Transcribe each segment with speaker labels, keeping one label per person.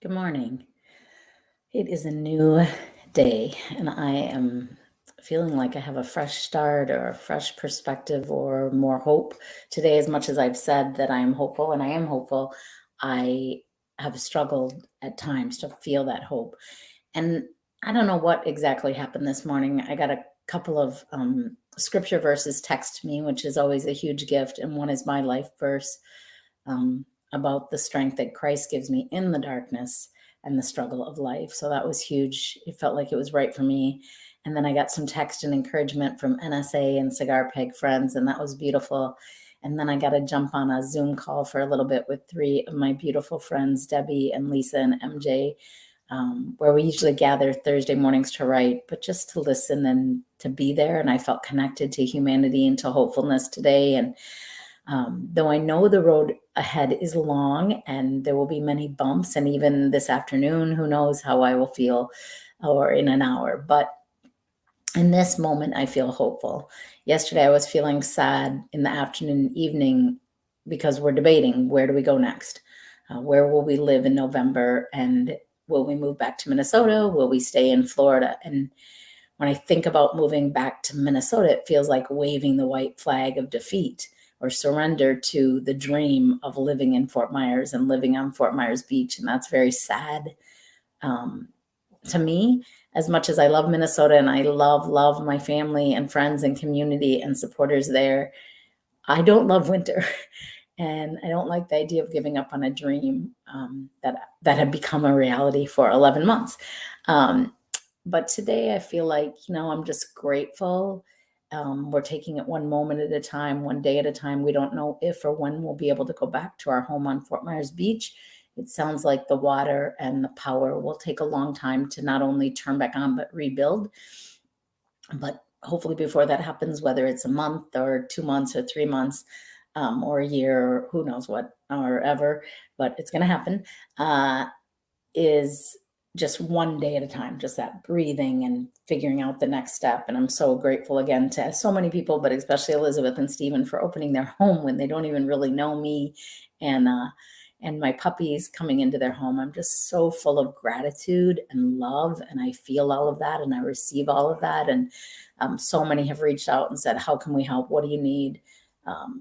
Speaker 1: Good morning. It is a new day, and I am feeling like I have a fresh start or a fresh perspective or more hope today. As much as I've said that I am hopeful, and I am hopeful, I have struggled at times to feel that hope. And I don't know what exactly happened this morning. I got a couple of scripture verses text me, which is always a huge gift. And one is my life verse um, about the strength that Christ gives me in the darkness and the struggle of life. So that was huge. It felt like it was right for me. And then I got some text and encouragement from NSA and Cigar Peg friends, and that was beautiful. And then I got to jump on a Zoom call for a little bit with three of my beautiful friends, Debbie and Lisa and MJ, where we usually gather Thursday mornings to write, but just to listen and to be there. And I felt connected to humanity and to hopefulness today. And though I know the road ahead is long and there will be many bumps, and even this afternoon, who knows how I will feel or in an hour. But in this moment, I feel hopeful. Yesterday, I was feeling sad in the afternoon and evening because we're debating where do we go next? Where will we live in November? And will we move back to Minnesota? Will we stay in Florida? And when I think about moving back to Minnesota, it feels like waving the white flag of defeat or surrender to the dream of living in Fort Myers and living on Fort Myers Beach. And that's very sad to me. As much as I love Minnesota and I love my family and friends and community and supporters there, I don't love winter. And I don't like the idea of giving up on a dream that had become a reality for 11 months. But today I feel like, I'm just grateful. We're taking it one moment at a time, one day at a time. We don't know if or when we'll be able to go back to our home on Fort Myers Beach. It sounds like the water and the power will take a long time to not only turn back on, but rebuild. But hopefully before that happens, whether it's a month or 2 months or 3 months, or a year, or who knows what, or ever, but it's going to happen, is just one day at a time, just that breathing and figuring out the next step. And I'm so grateful again to so many people, but especially Elizabeth and Stephen, for opening their home when they don't even really know me, and my puppies coming into their home. I'm just so full of gratitude and love, and I feel all of that, and I receive all of that. And so many have reached out and said, how can we help? What do you need?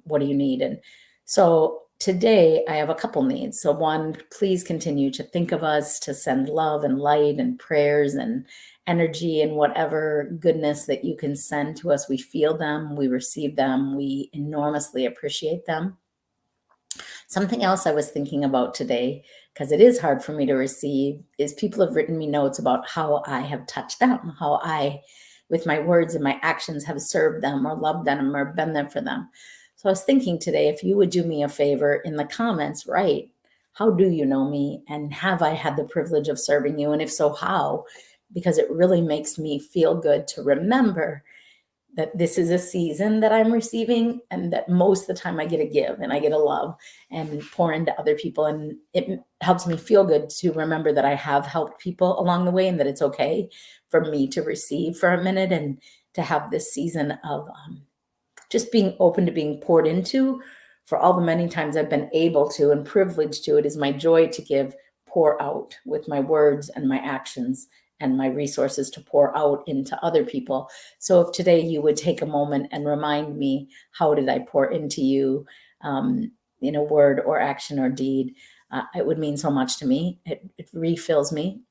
Speaker 1: What do you need? And so today I have a couple needs. So one, please continue to think of us, to send love and light and prayers and energy and whatever goodness that you can send to us. We feel them, we receive them, we enormously appreciate them. Something else I was thinking about today, because it is hard for me to receive, is people have written me notes about how I have touched them, how I, with my words and my actions, have served them or loved them or been there for them. So I was thinking today, if you would do me a favor in the comments, write, how do you know me? And have I had the privilege of serving you? And if so, how? Because it really makes me feel good to remember that this is a season that I'm receiving, and that most of the time I get to give and I get to love and pour into other people. And it helps me feel good to remember that I have helped people along the way, and that it's okay for me to receive for a minute and to have this season of just being open to being poured into. For all the many times I've been able to and privileged to, it is my joy to give, pour out with my words and my actions and my resources to pour out into other people. So if today you would take a moment and remind me, how did I pour into you, in a word or action or deed, it would mean so much to me. It refills me.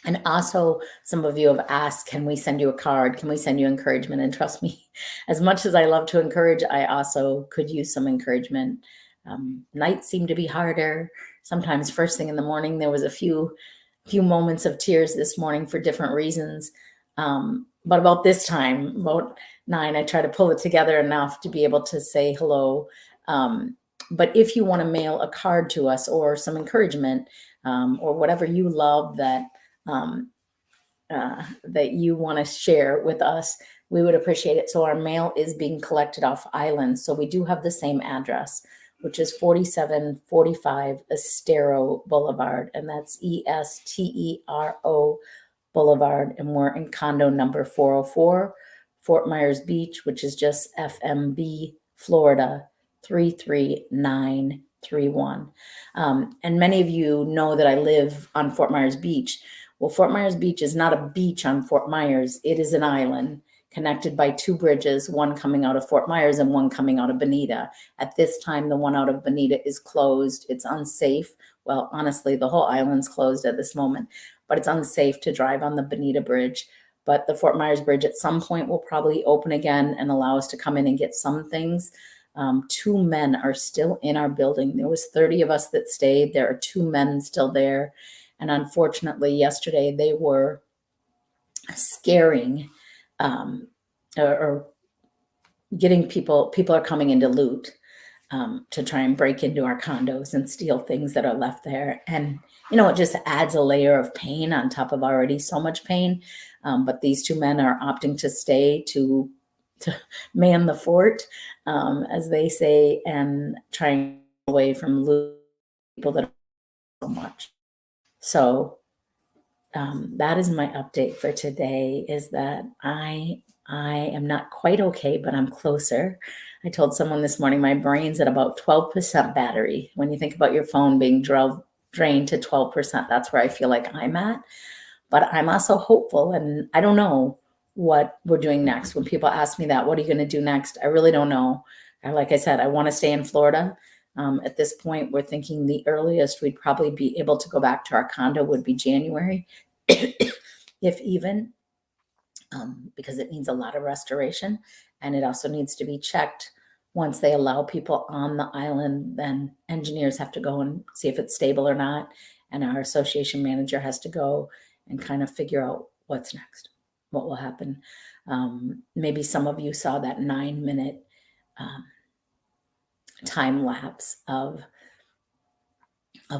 Speaker 1: And also, some of you have asked, can we send you a card? Can we send you encouragement? And trust me, as much as I love to encourage, I also could use some encouragement. Nights seem to be harder. Sometimes first thing in the morning, there was a few moments of tears this morning for different reasons. But about this time, about 9, I try to pull it together enough to be able to say hello. But if you want to mail a card to us or some encouragement, or whatever you love that you want to share with us, we would appreciate it. So our mail is being collected off island. So we do have the same address, which is 4745 Estero Boulevard, and that's Estero Boulevard, and we're in condo number 404, Fort Myers Beach, which is just FMB, Florida 33939. 831. And many of you know that I live on Fort Myers Beach. Well, Fort Myers Beach is not a beach on Fort Myers. It is an island connected by two bridges, one coming out of Fort Myers and one coming out of Bonita. At this time, the one out of Bonita is closed. It's unsafe. Well, honestly, the whole island's closed at this moment, but it's unsafe to drive on the Bonita Bridge. But the Fort Myers Bridge at some point will probably open again and allow us to come in and get some things. 2 men are still in our building. There was 30 of us that stayed. There are 2 men still there. And unfortunately, yesterday they were scaring or getting people are coming in to loot to try and break into our condos and steal things that are left there. And, it just adds a layer of pain on top of already so much pain. But these 2 men are opting to stay to man the fort, as they say, and trying away from people that are so much. So that is my update for today, is that I am not quite okay, but I'm closer. I told someone this morning my brain's at about 12% battery. When you think about your phone being drained to 12%, that's where I feel like I'm at. But I'm also hopeful, and I don't know what we're doing next. When people ask me that, what are you going to do next? I really don't know. And like I said, I want to stay in Florida. At this point, we're thinking the earliest we'd probably be able to go back to our condo would be January, if even, because it needs a lot of restoration, and it also needs to be checked. Once they allow people on the island, then engineers have to go and see if it's stable or not, and our association manager has to go and kind of figure out what's next, what will happen. Maybe some of you saw that 9-minute time lapse of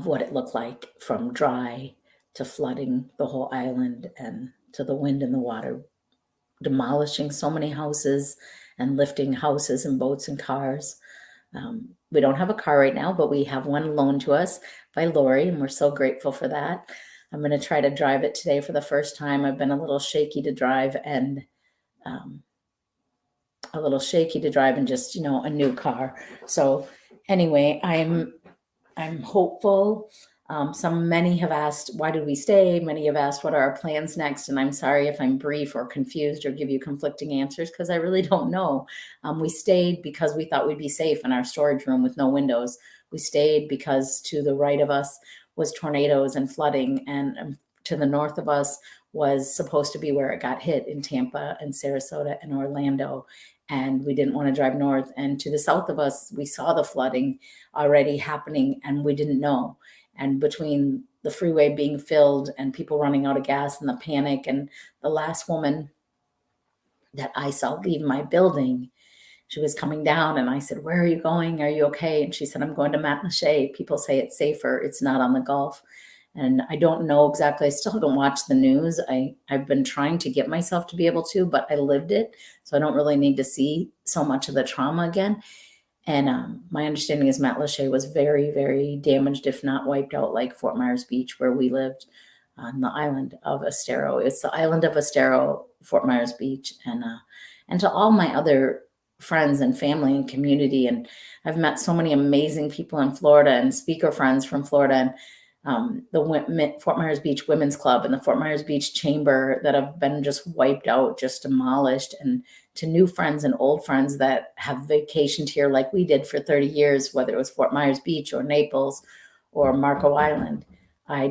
Speaker 1: what it looked like from dry to flooding the whole island, and to the wind and the water demolishing so many houses and lifting houses and boats and cars. We don't have a car right now, but we have one loaned to us by Lori, and we're so grateful for that. I'm going to try to drive it today for the first time. I've been a little shaky to drive, and just, a new car. So anyway, I'm hopeful. Many have asked, why did we stay? Many have asked, what are our plans next? And I'm sorry if I'm brief or confused or give you conflicting answers, because I really don't know. We stayed because we thought we'd be safe in our storage room with no windows. We stayed because to the right of us was tornadoes and flooding, and to the north of us was supposed to be where it got hit in Tampa and Sarasota and Orlando. And we didn't want to drive north. And to the south of us, we saw the flooding already happening, and we didn't know. And between the freeway being filled and people running out of gas and the panic, and the last woman that I saw leave my building, she was coming down, and I said, where are you going? Are you okay? And she said, I'm going to Matlacha. People say it's safer. It's not on the Gulf. And I don't know exactly. I still haven't watched the news. I've been trying to get myself to be able to, but I lived it. So I don't really need to see so much of the trauma again. And my understanding is Matlacha was very, very damaged, if not wiped out, like Fort Myers Beach, where we lived on the island of Estero. It's the island of Estero, Fort Myers Beach. And to all my other friends and family and community, and I've met so many amazing people in Florida and speaker friends from Florida, and the Fort Myers Beach Women's Club and the Fort Myers Beach Chamber that have been just wiped out, just demolished, and to new friends and old friends that have vacationed here like we did for 30 years, whether it was Fort Myers Beach or Naples or Marco Island. My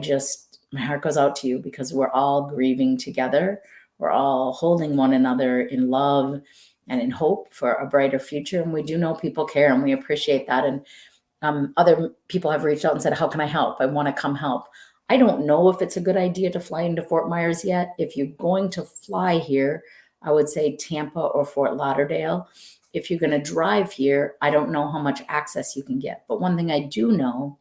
Speaker 1: heart goes out to you, because we're all grieving together. We're all holding one another in love and in hope for a brighter future. And we do know people care, and we appreciate that. And other people have reached out and said, how can I help? I want to come help. I don't know if it's a good idea to fly into Fort Myers yet. If you're going to fly here, I would say Tampa or Fort Lauderdale. If you're going to drive here, I don't know how much access you can get. But one thing I do know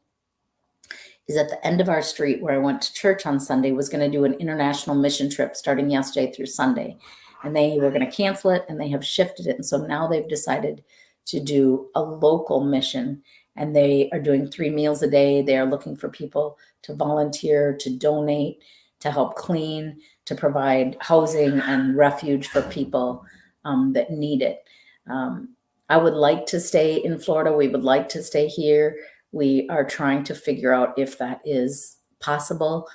Speaker 1: is at the end of our street where I went to church on Sunday was going to do an international mission trip starting yesterday through Sunday. And they were going to cancel it, and they have shifted it. And so now they've decided to do a local mission, and they are doing 3 meals a day. They are looking for people to volunteer, to donate, to help clean, to provide housing and refuge for people that need it. I would like to stay in Florida. We would like to stay here. We are trying to figure out if that is possible.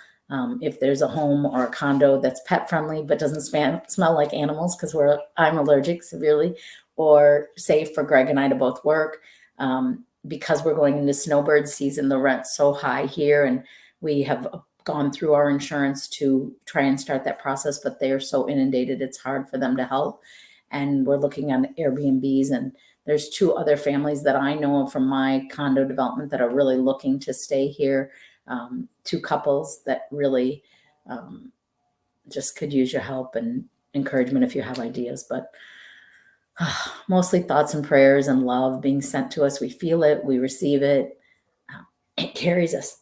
Speaker 1: If there's a home or a condo that's pet friendly but doesn't smell like animals, because I'm allergic severely, or safe for Greg and I to both work. Because we're going into snowbird season, the rent's so high here, and we have gone through our insurance to try and start that process, but they are so inundated, it's hard for them to help. And we're looking on Airbnbs, and there's 2 other families that I know of from my condo development that are really looking to stay here. 2 couples that really just could use your help and encouragement if you have ideas. But mostly thoughts and prayers and love being sent to us. We feel it, we receive it. It carries us.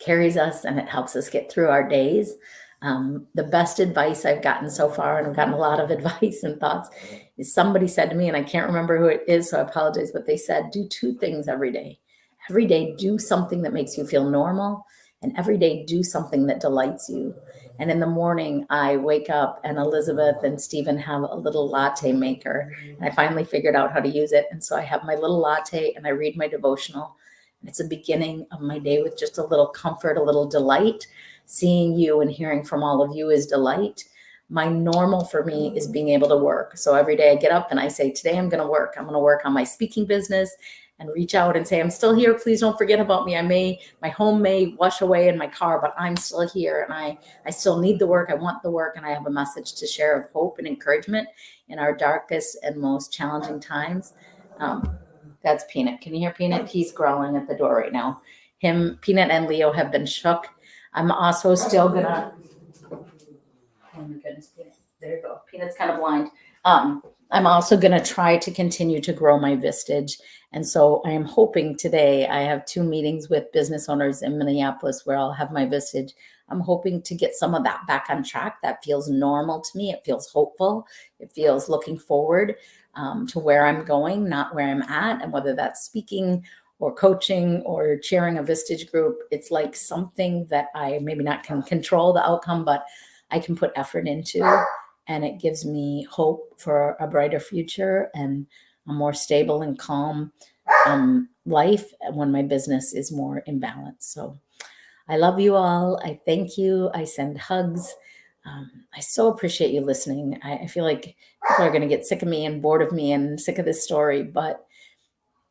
Speaker 1: Carries us, and it helps us get through our days. The best advice I've gotten so far, and I've gotten a lot of advice and thoughts, is somebody said to me, and I can't remember who it is, so I apologize, but they said, do 2 things every day. Every day, do something that makes you feel normal, and every day, do something that delights you. And in the morning, I wake up and Elizabeth and Stephen have a little latte maker, and I finally figured out how to use it. And so I have my little latte and I read my devotional. And it's a beginning of my day with just a little comfort, a little delight. Seeing you and hearing from all of you is delight. My normal for me is being able to work. So every day I get up and I say, today I'm going to work. I'm going to work on my speaking business and reach out and say, I'm still here. Please don't forget about me. My home may wash away in my car, but I'm still here. And I still need the work. I want the work. And I have a message to share of hope and encouragement in our darkest and most challenging times. That's Peanut. Can you hear Peanut? He's growling at the door right now. Peanut and Leo have been shook. I'm also still gonna, oh my goodness, Peanut. There you go. Peanut's kind of blind. I'm also gonna try to continue to grow my Vistage. And so I am hoping today, I have 2 meetings with business owners in Minneapolis where I'll have my Vistage. I'm hoping to get some of that back on track. That feels normal to me. It feels hopeful. It feels looking forward to where I'm going, not where I'm at. And whether that's speaking or coaching or chairing a Vistage group, it's like something that I maybe not can control the outcome, but I can put effort into. And it gives me hope for a brighter future and a more stable and calm life when my business is more in balance. So I love you all. I thank you. I send hugs. I so appreciate you listening. I feel like people are going to get sick of me and bored of me and sick of this story, but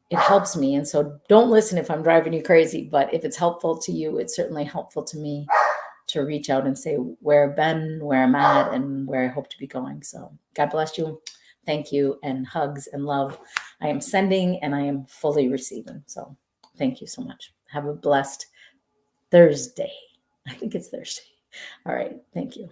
Speaker 1: it helps me. And so don't listen if I'm driving you crazy, but if it's helpful to you, it's certainly helpful to me to reach out and say where I've been, where I'm at, and where I hope to be going. So God bless you. Thank you, and hugs and love. I am sending and I am fully receiving. So thank you so much. Have a blessed Thursday. I think it's Thursday. All right. Thank you.